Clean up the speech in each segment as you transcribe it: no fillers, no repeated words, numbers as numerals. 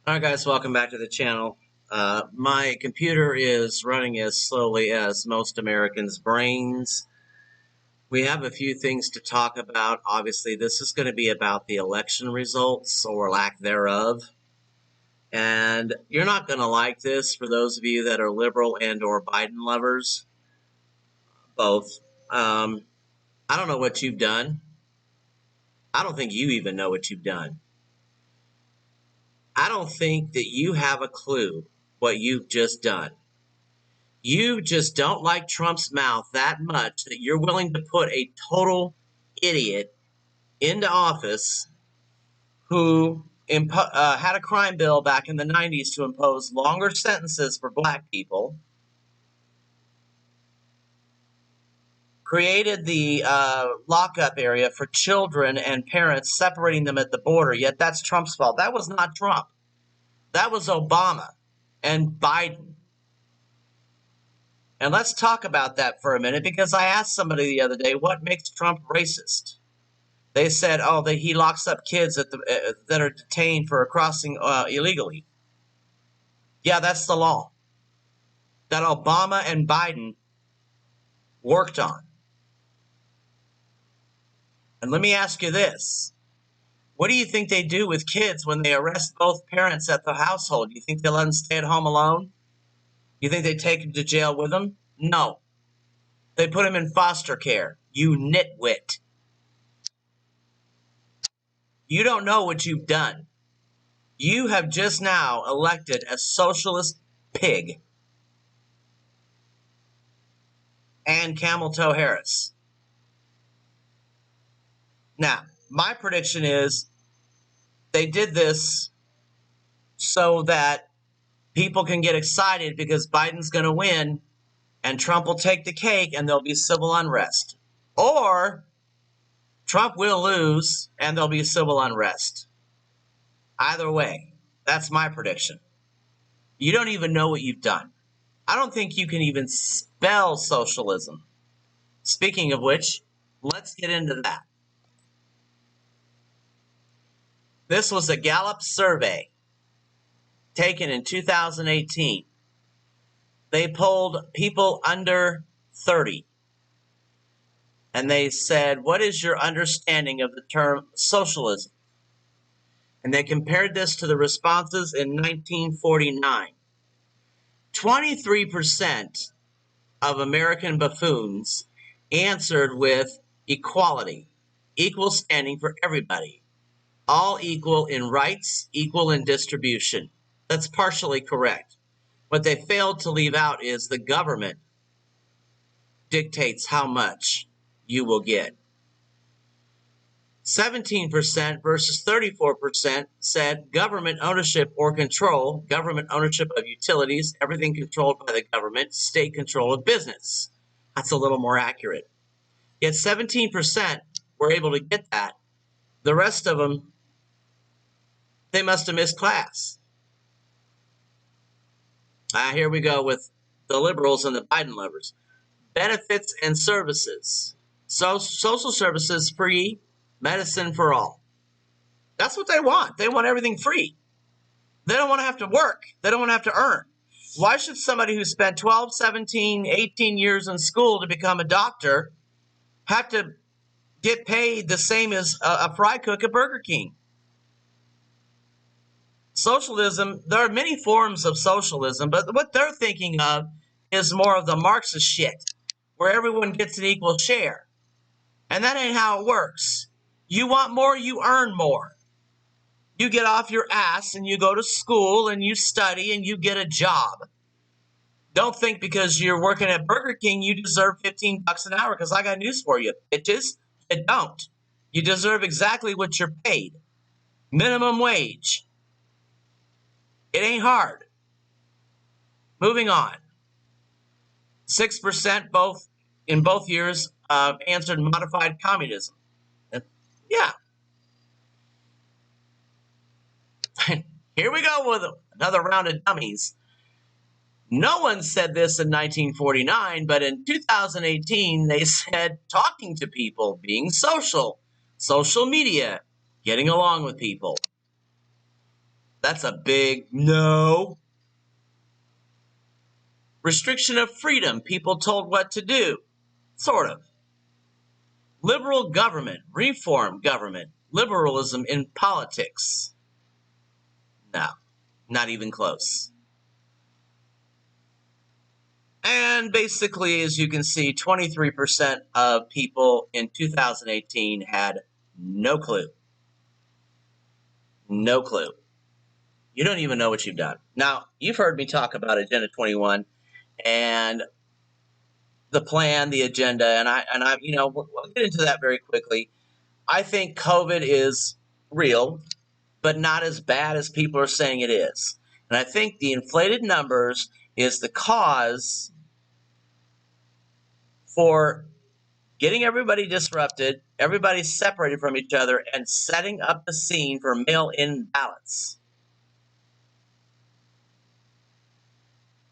All right, guys, welcome back to the channel. My computer is running as slowly as most Americans' brains. We have a few things to talk about. Obviously, this is going to be about the election results or lack thereof. And you're not going to like this for those of you that are liberal and or Biden lovers, both. I don't know what you've done. I don't think you even know what you've done. I don't think that you have a clue what you've just done. You just don't like Trump's mouth that much that you're willing to put a total idiot into office who had a crime bill back in the 90s to impose longer sentences for black people, created the lockup area for children and parents, separating them at the border, yet that's Trump's fault. That was not Trump. That was Obama and Biden. And let's talk about that for a minute, because I asked somebody the other day, what makes Trump racist? They said, oh, he locks up kids that are detained for crossing illegally. Yeah, that's the law that Obama and Biden worked on. And let me ask you this. What do you think they do with kids when they arrest both parents at the household? You think they let them stay at home alone? You think they take them to jail with them? No. They put them in foster care. You nitwit. You don't know what you've done. You have just now elected a socialist pig, and Camel Toe Harris. Now, my prediction is they did this so that people can get excited because Biden's going to win and Trump will take the cake and there'll be civil unrest. Or Trump will lose and there'll be civil unrest. Either way, that's my prediction. You don't even know what you've done. I don't think you can even spell socialism. Speaking of which, let's get into that. This was a Gallup survey taken in 2018. They polled people under 30. And they said, what is your understanding of the term socialism? And they compared this to the responses in 1949. 23% of American buffoons answered with equality, equal standing for everybody. All equal in rights, equal in distribution. That's partially correct. What they failed to leave out is the government dictates how much you will get. 17% versus 34% said government ownership or control, government ownership of utilities, everything controlled by the government, state control of business. That's a little more accurate. Yet 17% were able to get that. The rest of them, they must have missed class. Here we go with the liberals and the Biden lovers. Benefits and services. So social services free, medicine for all. That's what they want. They want everything free. They don't want to have to work. They don't want to have to earn. Why should somebody who spent 12, 17, 18 years in school to become a doctor have to get paid the same as a fry cook at Burger King? Socialism, there are many forms of socialism, but what they're thinking of is more of the Marxist shit, where everyone gets an equal share. And that ain't how it works. You want more, you earn more. You get off your ass and you go to school and you study and you get a job. Don't think because you're working at Burger King you deserve $15 an hour, because I got news for you, bitches. You don't. You deserve exactly what you're paid. Minimum wage. It ain't hard. Moving on. 6% in both years answered modified communism. Yeah. Here we go with another round of dummies. No one said this in 1949, but in 2018, they said talking to people, being social media, getting along with people. That's a big no. Restriction of freedom. People told what to do. Sort of. Liberal government. Reform government. Liberalism in politics. No, not even close. And basically, as you can see, 23% of people in 2018 had no clue. No clue. You don't even know what you've done. Now, you've heard me talk about Agenda 21 and the plan, the agenda, and I, we'll get into that very quickly. I think COVID is real, but not as bad as people are saying it is. And I think the inflated numbers is the cause for getting everybody disrupted, everybody separated from each other, and setting up the scene for mail-in ballots.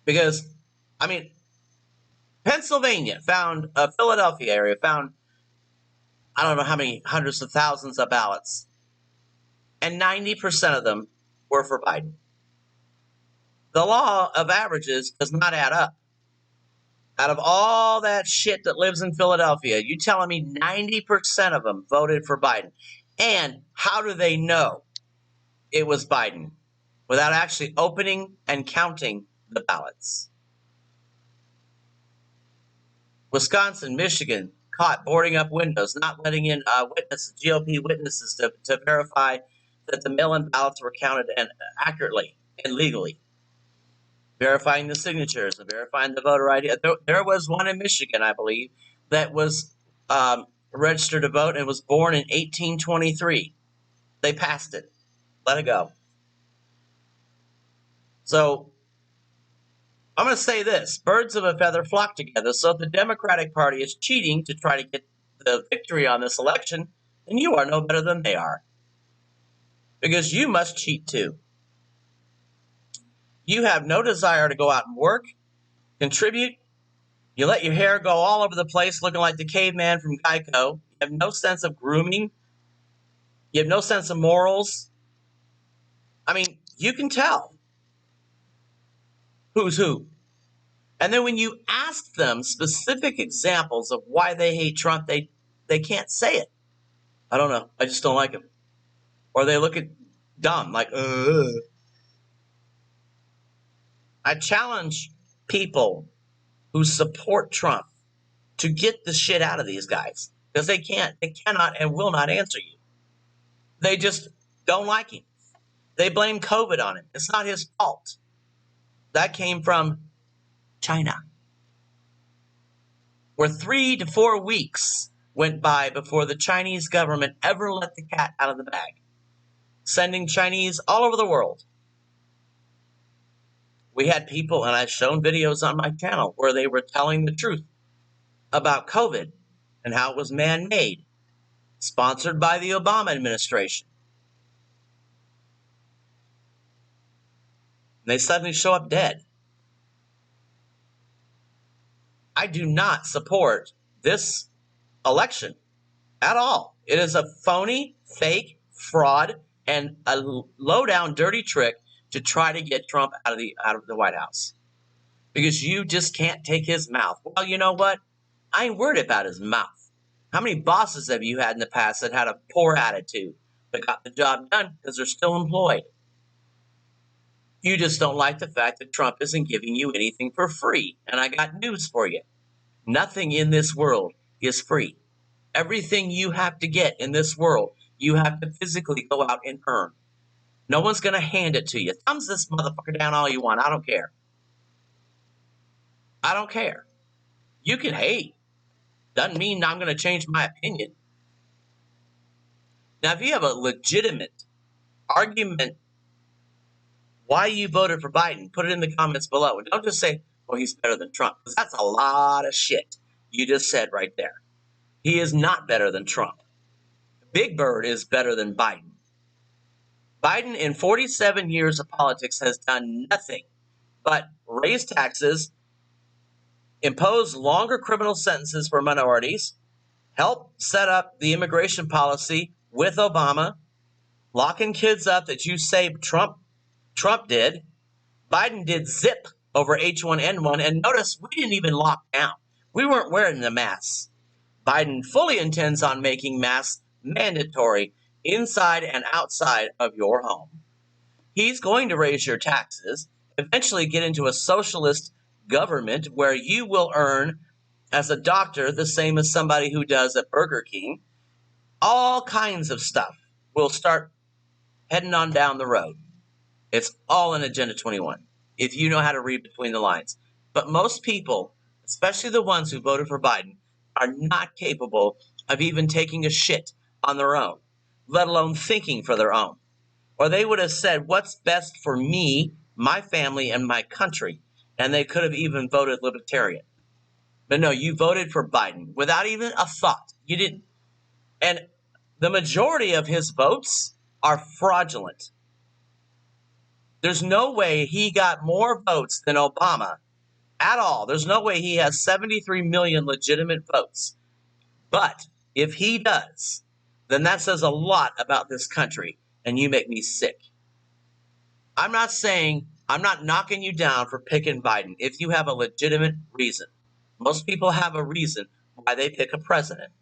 Because, I mean, Pennsylvania found, Philadelphia area found, I don't know how many hundreds of thousands of ballots, and 90% of them were for Biden. The law of averages does not add up. Out of all that shit that lives in Philadelphia, you telling me 90% of them voted for Biden. And how do they know it was Biden? Without actually opening and counting the ballots. Wisconsin, Michigan, caught boarding up windows, not letting in GOP witnesses to verify that the mail-in ballots were counted and accurately and legally. Verifying the signatures and verifying the voter ID. There was one in Michigan, I believe, that was registered to vote and was born in 1823. They passed it. Let it go. So I'm going to say this. Birds of a feather flock together. So if the Democratic Party is cheating to try to get the victory on this election, then you are no better than they are. Because you must cheat too. You have no desire to go out and work, contribute. You let your hair go all over the place looking like the caveman from Geico. You have no sense of grooming. You have no sense of morals. I mean, you can tell who's who. And then when you ask them specific examples of why they hate Trump, they can't say it. I don't know. I just don't like him. Or they look at dumb, like, I challenge people who support Trump to get the shit out of these guys. Because they cannot and will not answer you. They just don't like him. They blame COVID on him. It's not his fault. That came from China. Where 3 to 4 weeks went by before the Chinese government ever let the cat out of the bag, sending Chinese all over the world. We had people, and I've shown videos on my channel, where they were telling the truth about COVID and how it was man-made, sponsored by the Obama administration. And they suddenly show up dead. I do not support this election at all. It is a phony, fake, fraud, and a low-down, dirty trick to try to get Trump out of the White House. Because you just can't take his mouth. Well, you know what? I ain't worried about his mouth. How many bosses have you had in the past that had a poor attitude but got the job done because they're still employed? You just don't like the fact that Trump isn't giving you anything for free. And I got news for you. Nothing in this world is free. Everything you have to get in this world, you have to physically go out and earn. No one's going to hand it to you. Thumbs this motherfucker down all you want. I don't care. I don't care. You can hate. Doesn't mean I'm going to change my opinion. Now, if you have a legitimate argument why you voted for Biden, put it in the comments below. And don't just say, well, he's better than Trump. Because that's a lot of shit you just said right there. He is not better than Trump. Big Bird is better than Biden. Biden, in 47 years of politics, has done nothing but raise taxes, impose longer criminal sentences for minorities, help set up the immigration policy with Obama, locking kids up that you say Trump Trump did. Biden did zip over H1N1. And notice we didn't even lock down. We weren't wearing the masks. Biden fully intends on making masks mandatory inside and outside of your home. He's going to raise your taxes, eventually get into a socialist government where you will earn as a doctor the same as somebody who does at Burger King. All kinds of stuff will start heading on down the road. It's all in Agenda 21, if you know how to read between the lines. But most people, especially the ones who voted for Biden, are not capable of even taking a shit on their own, let alone thinking for their own. Or they would have said, what's best for me, my family, and my country? And they could have even voted Libertarian. But no, you voted for Biden without even a thought. You didn't. And the majority of his votes are fraudulent. There's no way he got more votes than Obama at all. There's no way he has 73 million legitimate votes. But if he does, then that says a lot about this country, and you make me sick. I'm not knocking you down for picking Biden if you have a legitimate reason. Most people have a reason why they pick a president,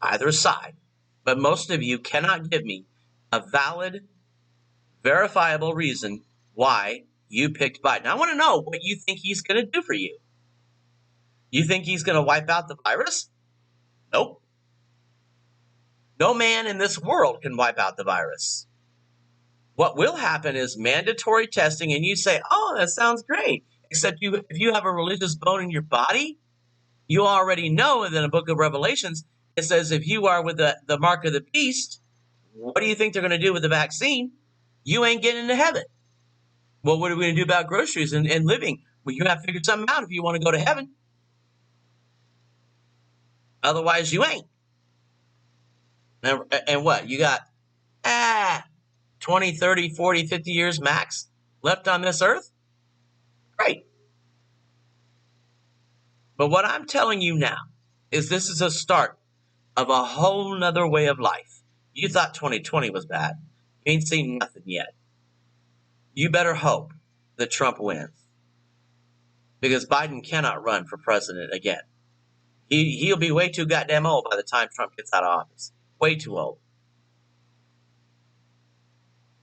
either side. But most of you cannot give me a valid, verifiable reason why you picked Biden. I want to know what you think he's going to do for you. You think he's going to wipe out the virus? Nope. No man in this world can wipe out the virus. What will happen is mandatory testing, and you say, oh, that sounds great. Except if you have a religious bone in your body, you already know in the book of Revelations, it says if you are with the mark of the beast, what do you think they're going to do with the vaccine? You ain't getting into heaven. Well, what are we going to do about groceries and living? Well, you have to figure something out if you want to go to heaven. Otherwise, you ain't. And what? You got 20, 30, 40, 50 years max left on this earth? Great. But what I'm telling you now is this is a start of a whole nother way of life. You thought 2020 was bad. You ain't seen nothing yet. You better hope that Trump wins, because Biden cannot run for president again. He'll be way too goddamn old by the time Trump gets out of office. Way too old.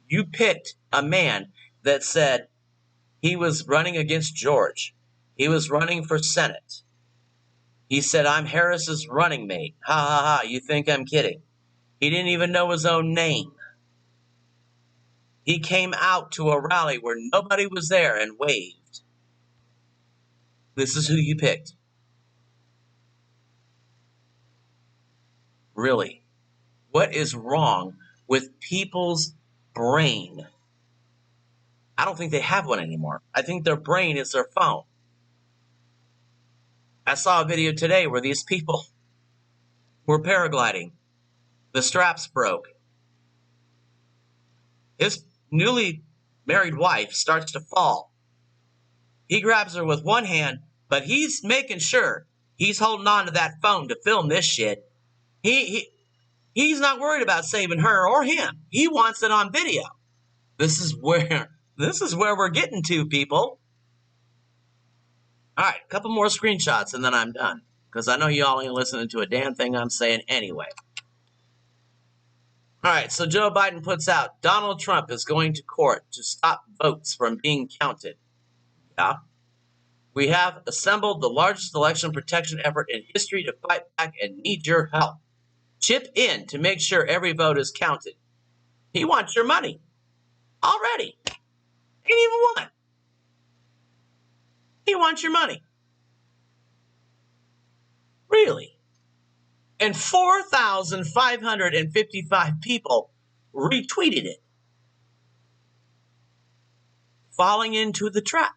You picked a man that said he was running against George. He was running for Senate. He said, I'm Harris's running mate. Ha ha ha, you think I'm kidding? He didn't even know his own name. He came out to a rally where nobody was there and waved. This is who you picked. Really? What is wrong with people's brain? I don't think they have one anymore. I think their brain is their phone. I saw a video today where these people were paragliding. The straps broke. His newly married wife starts to fall. He grabs her with one hand, but he's making sure he's holding on to that phone to film this shit. He's not worried about saving her or him. He wants it on video. This is where we're getting to, people. All right, a couple more screenshots and then I'm done, because I know y'all ain't listening to a damn thing I'm saying anyway. All right, so Joe Biden puts out, Donald Trump is going to court to stop votes from being counted. Yeah. We have assembled the largest election protection effort in history to fight back and need your help. Chip in to make sure every vote is counted. He wants your money. Already. Ain't even one. He wants your money. Really? And 4,555 people retweeted it. Falling into the trap.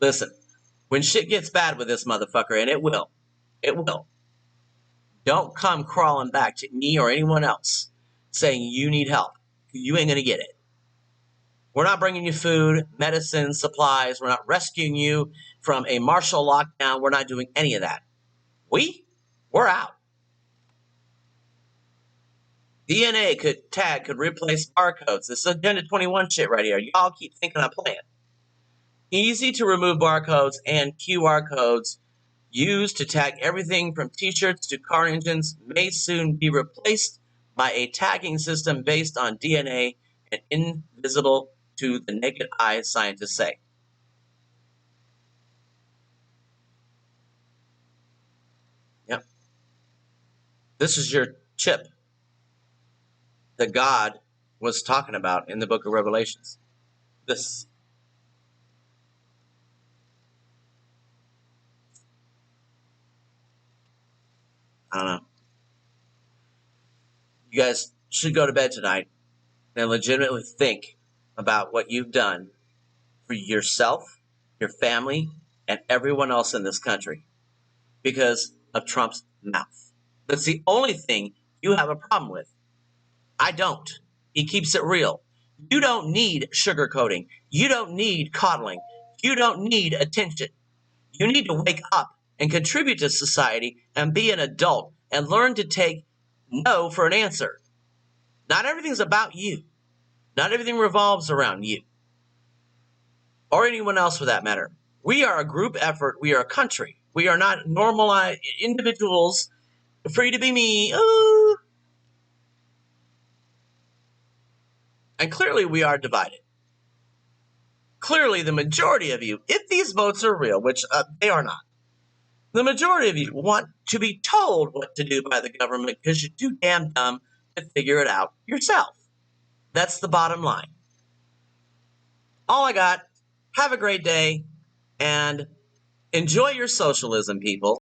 Listen, when shit gets bad with this motherfucker, and it will, don't come crawling back to me or anyone else saying you need help. You ain't going to get it. We're not bringing you food, medicine, supplies. We're not rescuing you from a martial lockdown. We're not doing any of that. We're out. DNA could replace barcodes. This is Agenda 21 shit right here. Y'all keep thinking I'm playing. Easy to remove barcodes and QR codes used to tag everything from t-shirts to car engines may soon be replaced by a tagging system based on DNA and invisible to the naked eye, scientists say. Yep. This is your chip that God was talking about in the book of Revelations. This. I don't know. You guys should go to bed tonight and legitimately think about what you've done for yourself, your family, and everyone else in this country because of Trump's mouth. That's the only thing you have a problem with. I don't. He keeps it real. You don't need sugarcoating. You don't need coddling. You don't need attention. You need to wake up and contribute to society and be an adult and learn to take no for an answer. Not everything's about you. Not everything revolves around you or anyone else for that matter. We are a group effort. We are a country. We are not normalized individuals free to be me. Ooh. And clearly we are divided. Clearly the majority of you, if these votes are real, which they are not, the majority of you want to be told what to do by the government because you're too damn dumb to figure it out yourself. That's the bottom line. All I got. Have a great day and enjoy your socialism, people.